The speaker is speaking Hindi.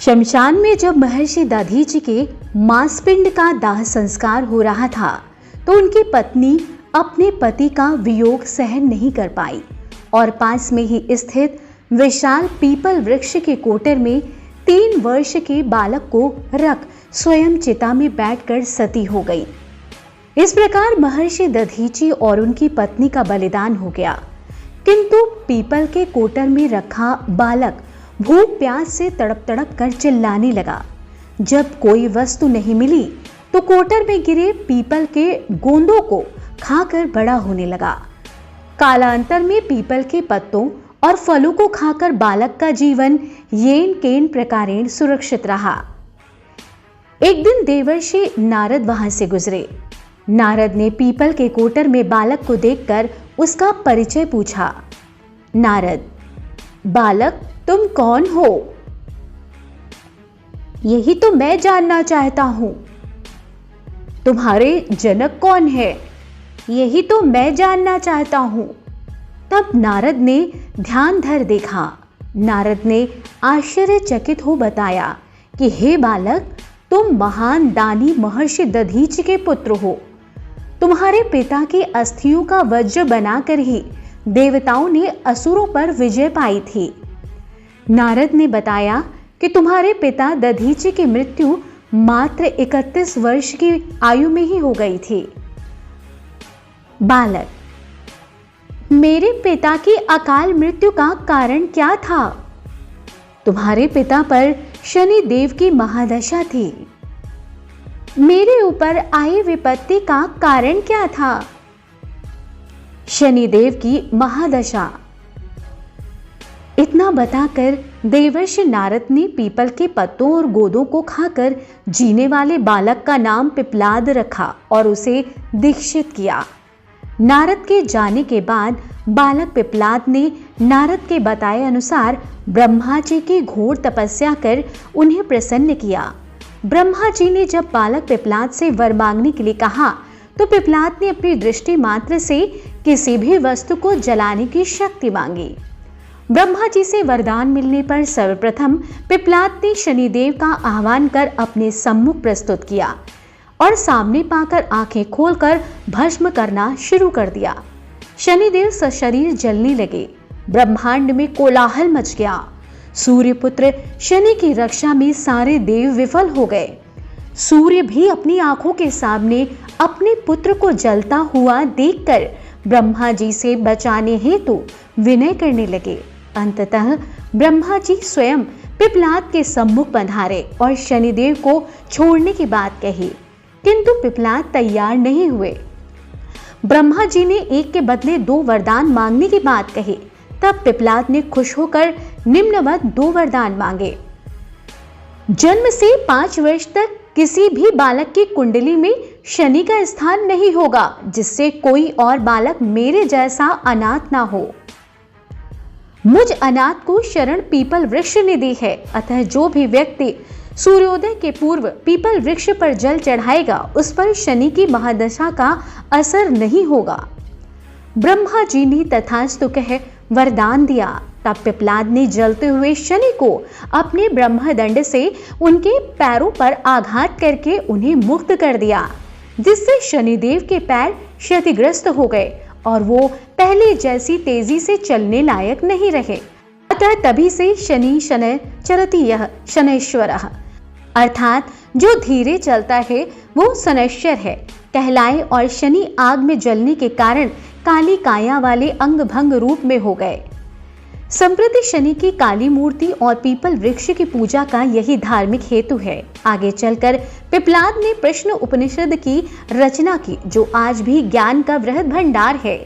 शमशान में जब महर्षि दधीचि के मांसपिंड का दाह संस्कार हो रहा था तो उनकी पत्नी अपने पति का वियोग सहन नहीं कर पाई और पास में ही स्थित विशाल पीपल वृक्ष के कोटर में 3 वर्ष के बालक को रख स्वयं चिता में बैठकर सती हो गई। इस प्रकार महर्षि दधीचि और उनकी पत्नी का बलिदान हो गया। किंतु पीपल के कोटर में रखा बालक भूख प्यास से तड़प तड़प कर चिल्लाने लगा। जब कोई वस्तु नहीं मिली तो कोटर में गिरे पीपल के गोंदों को खाकर बड़ा होने लगा। कालांतर में पीपल के पत्तों और फलों को खाकर बालक का जीवन येन केन प्रकारेण सुरक्षित रहा। एक दिन देवर्षि नारद वहां से गुजरे। नारद ने पीपल के कोटर में बालक को देखकर उसका परिचय पूछा। नारद, बालक तुम कौन हो? यही तो मैं जानना चाहता हूं। तुम्हारे जनक कौन है? यही तो मैं जानना चाहता हूं। तब नारद ने ध्यान धर देखा। नारद ने आश्चर्यचकित हो बताया कि हे बालक, तुम महान दानी महर्षि दधीचि के पुत्र हो। तुम्हारे पिता की अस्थियों का वज्र बनाकर ही देवताओं ने असुरों पर विजय पाई थी। नारद ने बताया कि तुम्हारे पिता दधीचि की मृत्यु मात्र 31 वर्ष की आयु में ही हो गई थी। बालक, मेरे पिता की अकाल मृत्यु का कारण क्या था? तुम्हारे पिता पर शनि देव की महादशा थी। मेरे ऊपर आई विपत्ति का कारण क्या था? शनि देव की महादशा। इतना बताकर देवर्षि नारद ने पीपल के पत्तों और गोदों को खाकर जीने वाले बालक का नाम पिपलाद रखा और उसे दीक्षित किया। नारद के जाने के बाद बालक पिपलाद ने नारद के बताए अनुसार ब्रह्मा जी की घोर तपस्या कर उन्हें प्रसन्न किया। ब्रह्मा जी ने जब बालक पिपलाद से वर मांगने के लिए कहा तो पिपलाद ने अपनी दृष्टि मात्र से किसी भी वस्तु को जलाने की शक्ति मांगी। ब्रह्मा जी से वरदान मिलने पर सर्वप्रथम पिपलाद ने शनिदेव का आह्वान कर अपने सम्मुख प्रस्तुत किया और सामने पाकर आंखें खोलकर भस्म करना शुरू कर दिया। शनिदेव सशरीर जलने लगे। ब्रह्मांड में कोलाहल मच गया। सूर्यपुत्र शनि की रक्षा में सारे देव विफल हो गए। सूर्य भी अपनी आंखों के सामने अपने पुत्र को जलता हुआ देखकर ब्रह्मा जी से बचाने हेतु विनय करने लगे। अंततः ब्रह्मा जी स्वयं पिपलाद के सम्मुख पधारे और शनिदेव को छोड़ने की बात कही, किंतु पिपलाद तैयार नहीं हुए। ब्रह्मा जी ने एक के बदले 2 वरदान मांगने की बात कही। तब पिपलाद ने खुश होकर निम्नवत 2 वरदान मांगे। जन्म से 5 वर्ष तक किसी भी बालक की कुंडली में शनि का स्थान नहीं होगा, जिससे कोई और बालक मेरे जैसा अनाथ ना हो। मुझ अनाथ को शरण पीपल वृक्ष ने दी है, अतः जो भी व्यक्ति सूर्योदय के पूर्व पीपल वृक्ष पर जल चढ़ाएगा उस पर शनि की महादशा का असर नहीं होगा। ब्रह्मा जी ने तथास्तु कह वरदान दिया। तब पिपलाद ने जलते हुए शनि को अपने ब्रह्मदंड से उनके पैरों पर आघात करके उन्हें मुक्त कर दिया, जिससे शनिदेव के पैर क्षतिग्रस्त हो गए और वो पहले जैसी तेजी से चलने लायक नहीं रहे। अतः तभी से शनि शनै चरति यः शनैश्वरः, अर्थात जो धीरे चलता है वो शनैश्वर है कहलाए और शनि आग में जलने के कारण काली काया वाले अंग भंग रूप में हो गए। संप्रति शनि की काली मूर्ति और पीपल वृक्ष की पूजा का यही धार्मिक हेतु है। आगे चलकर पिपलाद ने प्रश्न उपनिषद की रचना की, जो आज भी ज्ञान का वृहद भंडार है।